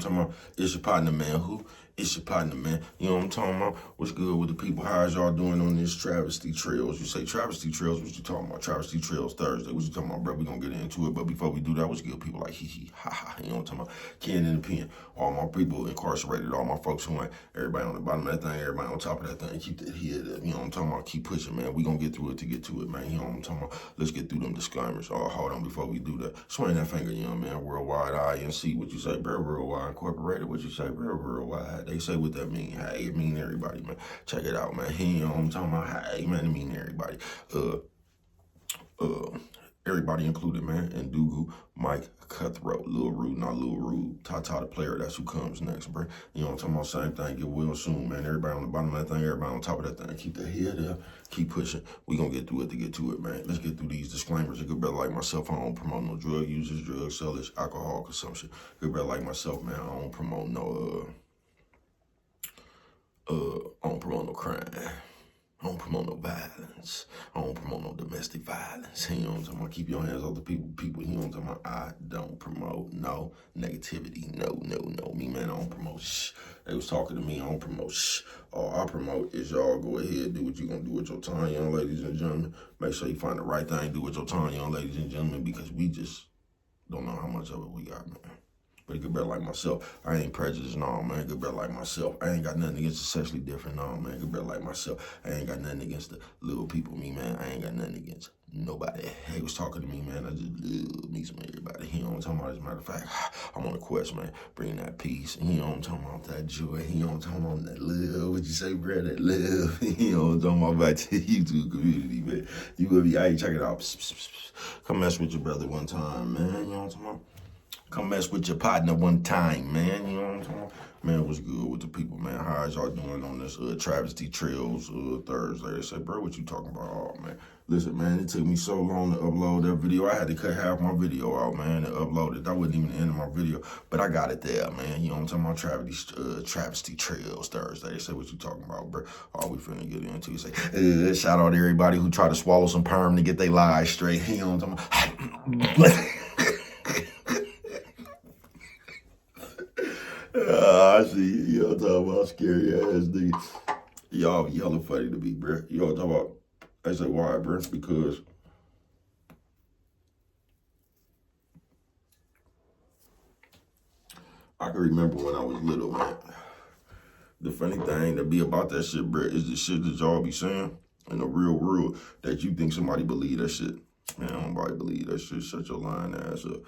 I'm talking about? It's your partner, man. Who? It's your partner, man. You know what I'm talking about? What's good with the people? How's y'all doing on this Travesty Trails? You say Travesty Trails, what you talking about? Travesty Trails Thursday. What you talking about, bro? We gonna get into it. But before we do that, what's good? People like, hee hee, ha ha. You know what I'm talking about? Ken in the pen. All my people incarcerated, all my folks who ain't. Everybody on the bottom of that thing, everybody on top of that thing. Keep that head up. You know what I'm talking about? Keep pushing, man. We gonna get through it to get to it, man. You know what I'm talking about? Let's get through them disclaimers. Oh, hold on before we do that. Swing that finger, young man. Worldwide INC. What you say, bro? Worldwide Incorporated. What you say, bro? Worldwide. They say what that mean. Hey, it mean everybody, man. Check it out, man. You know what I'm talking about? Hey, man, it mean everybody. Everybody included, man. And Dugu, Mike, Cutthroat, Lil Rude, not Lil Rude, Tata the player, that's who comes next, bro. You know what I'm talking about? Same thing, get well soon, man. Everybody on the bottom of that thing, everybody on top of that thing. Keep the head up, keep pushing. We gonna get through it to get to it, man. Let's get through these disclaimers. A good brother like myself, I don't promote no drug users, drug sellers, alcohol consumption. Good brother like myself, man, I don't promote no, I don't promote no crime. I don't promote no violence. I don't promote no domestic violence. You know what I'm talking about? Keep your hands off the people. You know what I'm talking about? I don't promote no negativity. No. Me, man, I don't promote shh. They was talking to me. I don't promote shh. All I promote is y'all go ahead, do what you gonna do with your time, young ladies and gentlemen. Make sure you find the right thing, do with your time, young ladies and gentlemen, because we just don't know how much of it we got, man. But a good brother like myself, I ain't prejudiced, no, man. Good brother like myself, I ain't got nothing against the sexually different, no, man. Good brother like myself, I ain't got nothing against the little people, me, man. I ain't got nothing against nobody. He was talking to me, man. I just love me some everybody. You know what I'm talking about? As a matter of fact, I'm on a quest, man. Bringing that peace. You know what I'm talking about? That joy. You know what I'm talking about? That love. What you say, bro? That love. You know what I'm talking about? Back to the YouTube community, man. You will be, hey, check it out. Come mess with your brother one time, man. You know what I'm talking about? Come mess with your partner one time, man. You know what I'm talking about? Man, what's good with the people, man? How's y'all doing on this Travesty Trails Thursday? They say, bro, what you talking about? Oh, man. Listen, man, it took me so long to upload that video. I had to cut half my video out, man, and upload it. That wasn't even the end of my video, but I got it there, man. You know what I'm talking about? Travesty Trails Thursday. They say, what you talking about, bro? All we finna get into. Say, shout out to everybody who tried to swallow some perm to get their lies straight. You know what I'm talking about? I see y'all talking about scary ass niggas. Y'all yelling funny to me, bro. Y'all talking about, I say why, bro? Because I can remember when I was little, man. The funny thing to be about that shit, bro, is the shit that y'all be saying in the real world that you think somebody believe that shit. Man, nobody believe that shit. Shut your lying ass up.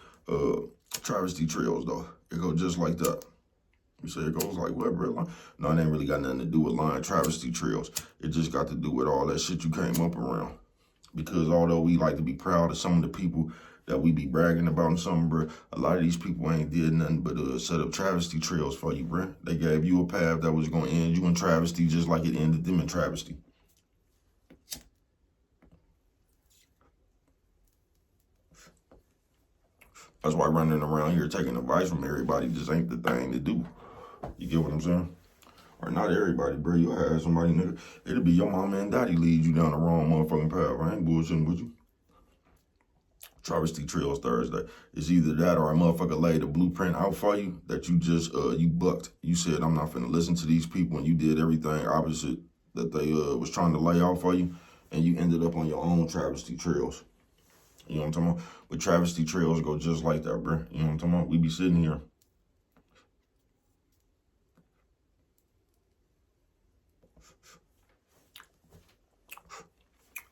Travesty Trails, though. It go just like that. You say it goes like what, bro? No, it ain't really got nothing to do with lying Travesty Trails. It just got to do with all that shit you came up around. Because although we like to be proud of some of the people that we be bragging about and something, bro, a lot of these people ain't did nothing but set up Travesty Trails for you, bro. They gave you a path that was going to end you in travesty just like it ended them in travesty. That's why running around here taking advice from everybody just ain't the thing to do. You get what I'm saying? Or not everybody, bro. You'll have somebody, nigga. It'll be your mama and daddy lead you down the wrong motherfucking path. I ain't bullshitting with you. Travesty Trails Thursday. It's either that or a motherfucker laid a blueprint out for you that you just, you bucked. You said, I'm not finna listen to these people, and you did everything opposite that they was trying to lay out for you, and you ended up on your own Travesty Trails. You know what I'm talking about? But Travesty Trails go just like that, bro. You know what I'm talking about? We be sitting here.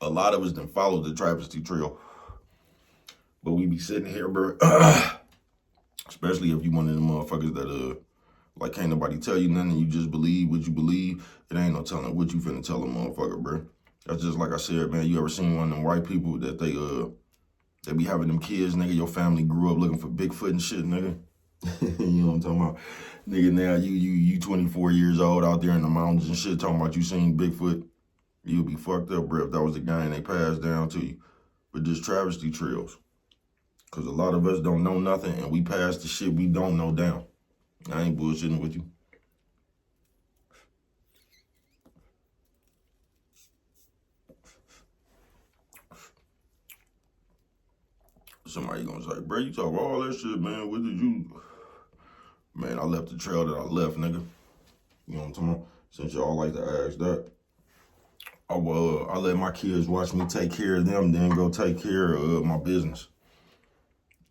A lot of us done followed the Travesty Trail. But we be sitting here, bro. Especially if you one of them motherfuckers that, like, can't nobody tell you nothing. You just believe what you believe. It ain't no telling what you finna tell a motherfucker, bro. That's just like I said, man. You ever seen one of them white people that they be having them kids, nigga? Your family grew up looking for Bigfoot and shit, nigga. You know what I'm talking about? Nigga, now you 24 years old out there in the mountains and shit talking about you seen Bigfoot. You'll be fucked up, bro, if that was the gang they passed down to you. But just Travesty Trails. Because a lot of us don't know nothing, and we pass the shit we don't know down. I ain't bullshitting with you. Somebody gonna say, bro, you talk all that shit, man. What did you... Man, I left the trail that I left, nigga. You know what I'm talking about? Since y'all like to ask that. I let my kids watch me take care of them, then go take care of my business.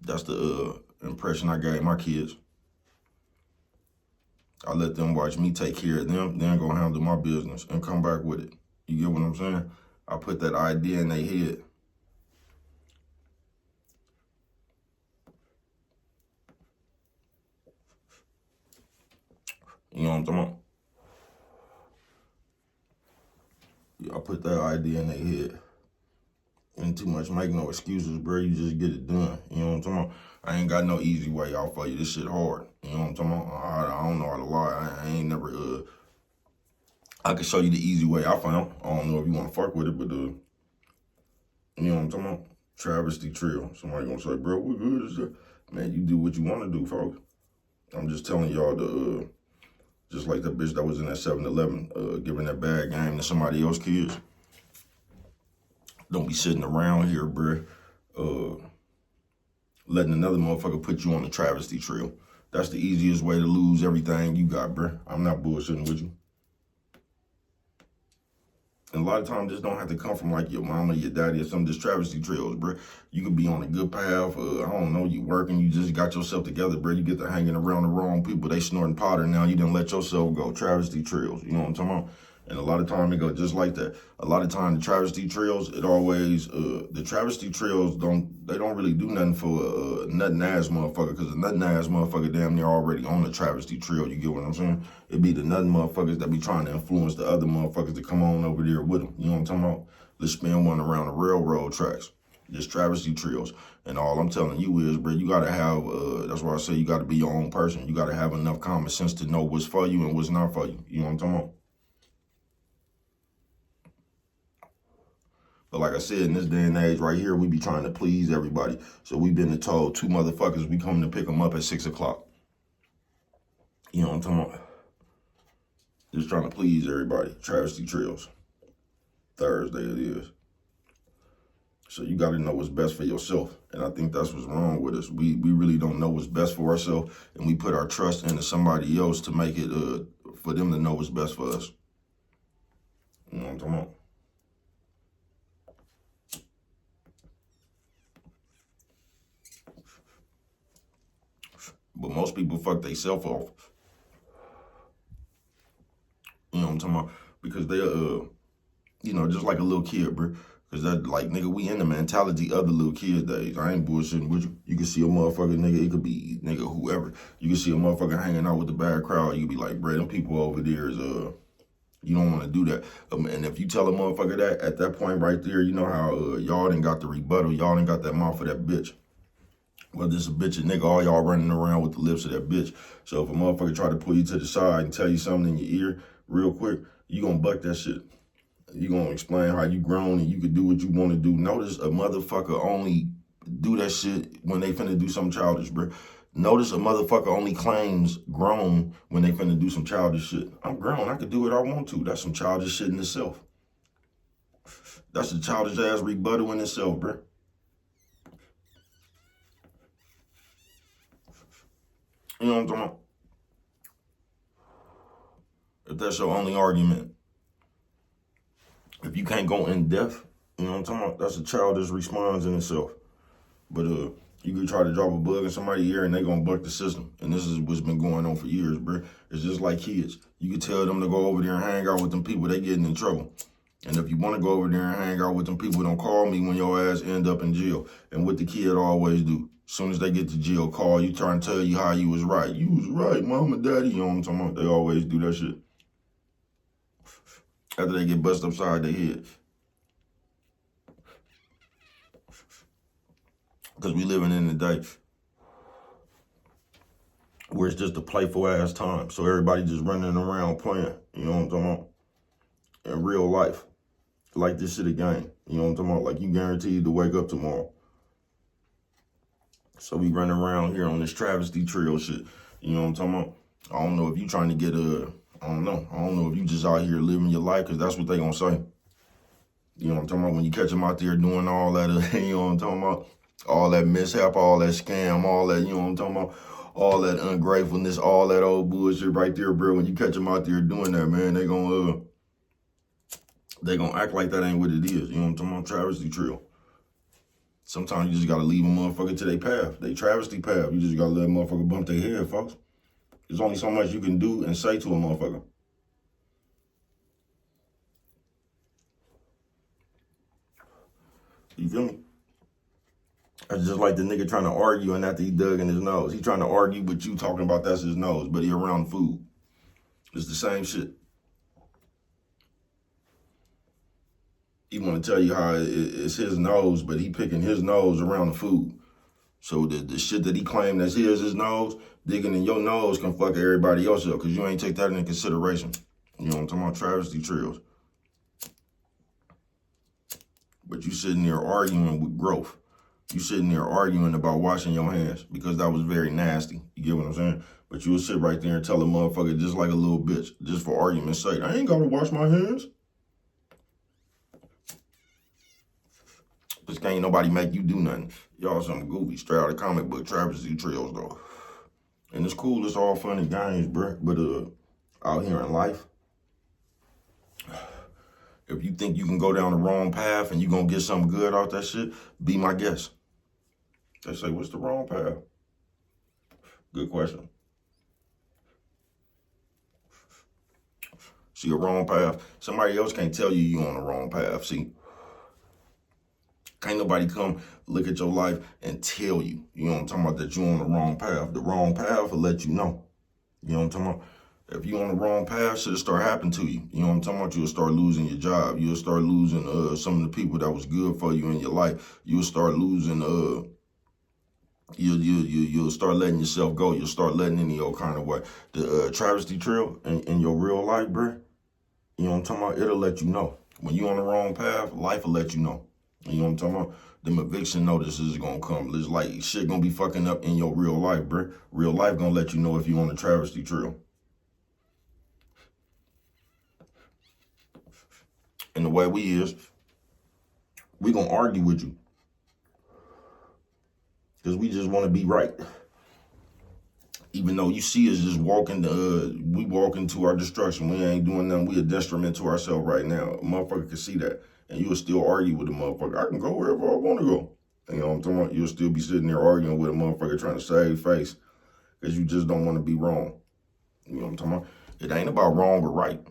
That's the impression I gave my kids. I let them watch me take care of them, then go handle my business and come back with it. You get what I'm saying? I put that idea in their head. You know what I'm talking about? Yeah, I put that idea in their head. Ain't too much make no excuses, bro. You just get it done. You know what I'm talking about? I ain't got no easy way out for you. This shit hard. You know what I'm talking about? I don't know how to lie. I ain't never, I can show you the easy way I found. I don't know if you want to fuck with it, but, you know what I'm talking about? Travesty Trill. Somebody gonna say, bro, what good is that? Man, you do what you want to do, folks. I'm just telling y'all just like that bitch that was in that 7-Eleven, giving that bad game to somebody else's kids. Don't be sitting around here, bruh, letting another motherfucker put you on the travesty trail. That's the easiest way to lose everything you got, bruh. I'm not bullshitting with you. And a lot of times, this don't have to come from like your mama, your daddy, or some of this travesty trails, bruh. You could be on a good path. I don't know, you working, you just got yourself together, bruh. You get to hanging around the wrong people. They snorting powder now. You didn't let yourself go. Travesty trails, you know what I'm talking about? And a lot of time it go just like that. A lot of time the travesty trails, it always, the travesty trails don't really do nothing for a nuttin' ass motherfucker, because a nuttin' ass motherfucker damn near already on the travesty trail, you get what I'm saying? It be the nuttin' motherfuckers that be trying to influence the other motherfuckers to come on over there with them, you know what I'm talking about? Let's spin one around the railroad tracks. Just travesty trails. And all I'm telling you is, bro, you gotta have, that's why I say you gotta be your own person. You gotta have enough common sense to know what's for you and what's not for you, you know what I'm talking about? But like I said, in this day and age right here, we be trying to please everybody. So we been told 2 motherfuckers, we coming to pick them up at 6 o'clock. You know what I'm talking about? Just trying to please everybody. Travesty Trails. Thursday it is. So you got to know what's best for yourself. And I think that's what's wrong with us. We really don't know what's best for ourselves. And we put our trust into somebody else to make it, for them to know what's best for us. You know what I'm talking about? But most people fuck themselves off. You know what I'm talking about? Because they, you know, just like a little kid, bro. Because that, like, nigga, we in the mentality of the little kids days. I ain't bullshitting with you. You can see a motherfucker, nigga, it could be, nigga, whoever. You can see a motherfucker hanging out with the bad crowd. You can be like, bro, them people over there is, you don't want to do that. And if you tell a motherfucker that, at that point right there, you know how y'all done got the rebuttal. Y'all done got that mouth of that bitch. Whether it's a bitch or nigga, all y'all running around with the lips of that bitch. So if a motherfucker try to pull you to the side and tell you something in your ear real quick, you gonna buck that shit. You gonna explain how you grown and you can do what you want to do. Notice a motherfucker only do that shit when they finna do something childish, bro. Notice a motherfucker only claims grown when they finna do some childish shit. I'm grown, I can do what I want to. That's some childish shit in itself. That's a childish ass rebuttal in itself, bro. You know what I'm talking about? If that's your only argument, if you can't go in depth, you know what I'm talking about? That's a childish response in itself. But you can try to drop a bug in somebody's ear and they gonna buck the system. And this is what's been going on for years, bro. It's just like kids. You can tell them to go over there and hang out with them people, they getting in trouble. And if you want to go over there and hang out with them people, don't call me when your ass end up in jail. And what the kid always do, as soon as they get to jail, call you, trying to tell you how you was right. You was right, mama, daddy. You know what I'm talking about? They always do that shit. After they get busted upside their head. Because we living in the day where it's just a playful ass time. So everybody just running around playing. You know what I'm talking about? In real life. Like this shit a game. You know what I'm talking about? Like you guaranteed to wake up tomorrow. So we running around here on this travesty trail shit. You know what I'm talking about? I don't know if you trying to get I don't know. I don't know if you just out here living your life, because that's what they gonna say. You know what I'm talking about? When you catch them out there doing all that, you know what I'm talking about? All that mishap, all that scam, all that, you know what I'm talking about? all that ungratefulness, all that old bullshit right there, bro. When you catch them out there doing that, man, they gonna act like that ain't what it is. You know what I'm talking about? Travesty trail. Sometimes you just gotta leave a motherfucker to their path, they travesty path. You just gotta let a motherfucker bump their head, folks. There's only so much you can do and say to a motherfucker. You feel me? It's just like the nigga trying to argue and after he dug in his nose. He trying to argue with you talking about that's his nose, but he around food. It's the same shit. He want to tell you how it's his nose, but he picking his nose around the food. So the shit that he claimed that's his nose, digging in your nose can fuck everybody else up because you ain't take that into consideration. You know what I'm talking about? Travesty trails. But you sitting there arguing with growth. You sitting there arguing about washing your hands because that was very nasty. You get what I'm saying? But you will sit right there and tell a motherfucker just like a little bitch, just for argument's sake, I ain't gotta wash my hands. Because can't nobody make you do nothing. Y'all some goofy, straight out of comic book travesty trails though. And it's cool, it's all fun and games, bruh. But out here in life, if you think you can go down the wrong path and you gonna get something good out that shit, be my guest. They say, what's the wrong path? Good question. See, a wrong path, somebody else can't tell you on the wrong path, see? Can't nobody come look at your life and tell you, you know what I'm talking about, that you're on the wrong path. The wrong path will let you know. You know what I'm talking about? If you're on the wrong path, shit'll start happening to you. You know what I'm talking about? You'll start losing your job. You'll start losing some of the people that was good for you in your life. You'll start losing, you'll start letting yourself go. You'll start letting any old kind of way. The travesty trail in your real life, bruh, you know what I'm talking about? It'll let you know. When you're on the wrong path, life will let you know. You know what I'm talking about? Them eviction notices is gonna come. It's like shit gonna be fucking up in your real life, bruh. Real life gonna let you know if you're on the travesty trail. And the way we is, we gonna argue with you. Because we just want to be right. Even though you see us just walking, we walking to our destruction. We ain't doing nothing. We a detriment to ourselves right now. A motherfucker can see that. And you'll still argue with a motherfucker. I can go wherever I want to go. You know what I'm talking about? You'll still be sitting there arguing with a motherfucker trying to save face. Because you just don't want to be wrong. You know what I'm talking about? It ain't about wrong or right.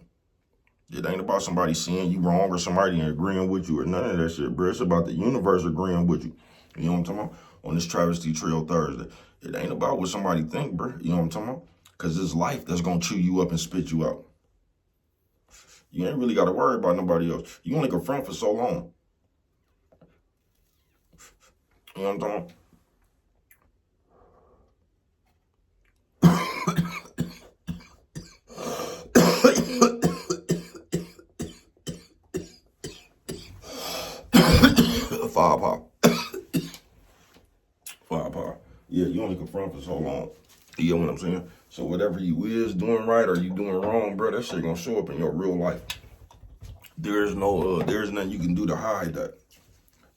It ain't about somebody seeing you wrong or somebody agreeing with you or none of that shit, bro. It's about the universe agreeing with you. You know what I'm talking about? On this Travesty Trail Thursday. It ain't about what somebody think, bro. You know what I'm talking about? Because it's life that's going to chew you up and spit you out. You ain't really got to worry about nobody else. You only confront for so long. You know what I'm talking about? Firepower. Yeah, you only confront for so long. You get what I'm saying? So whatever you is doing right or you doing wrong, bro, that shit gonna show up in your real life. There's nothing you can do to hide that.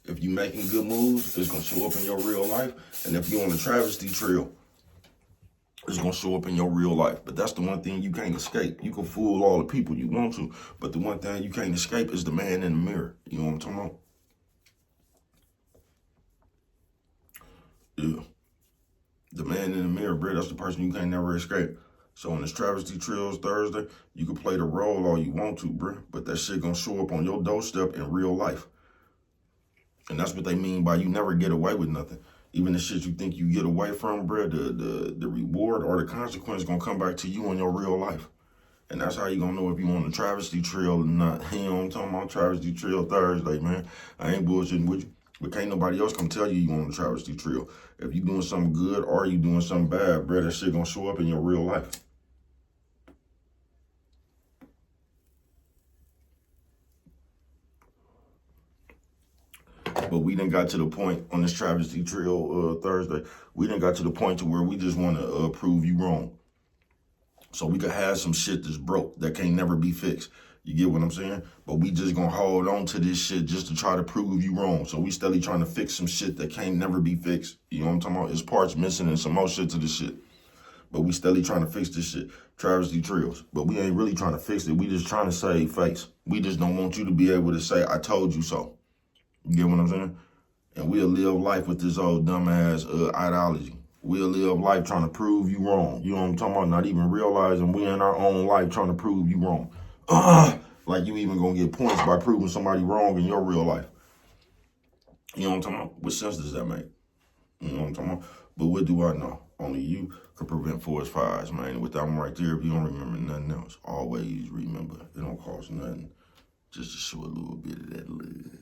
If you making good moves, it's gonna show up in your real life. And if you're on the travesty trail, it's gonna show up in your real life. But that's the one thing you can't escape. You can fool all the people you want to, but the one thing you can't escape is the man in the mirror. You know what I'm talking about? Yeah. The man in the mirror, bro, that's the person you can't never escape. So on this Travesty Trails Thursday, you can play the role all you want to, bro, but that shit gonna show up on your doorstep in real life. And that's what they mean by you never get away with nothing. Even the shit you think you get away from, bro, the reward or the consequence gonna come back to you in your real life. And that's how you gonna know if you on the Travesty Trail or not. You know what I'm talking about? Travesty Trail Thursday, man. I ain't bullshitting with you. But can't nobody else come tell you on the travesty trail. If you doing something good or you doing something bad, bro, that shit gonna show up in your real life. But we done got to the point on this travesty trail Thursday, we done got to the point to where we just want to prove you wrong. So we could have some shit that's broke, that can't never be fixed. You get what I'm saying? But we just gonna hold on to this shit just to try to prove you wrong. So we steadily trying to fix some shit that can't never be fixed. You know what I'm talking about? It's parts missing and some more shit to this shit. But we steadily trying to fix this shit. Travesty Trios. But we ain't really trying to fix it. We just trying to save face. We just don't want you to be able to say, I told you so. You get what I'm saying? And we'll live life with this old dumbass ideology. We'll live life trying to prove you wrong. You know what I'm talking about? Not even realizing we in our own life trying to prove you wrong. Like you even gonna get points by proving somebody wrong in your real life. You know what I'm talking about? What sense does that make? You know what I'm talking about? But what do I know? Only you could prevent forest fires, man. With that one right there, if you don't remember nothing else, always remember it don't cost nothing just to show a little bit of that love.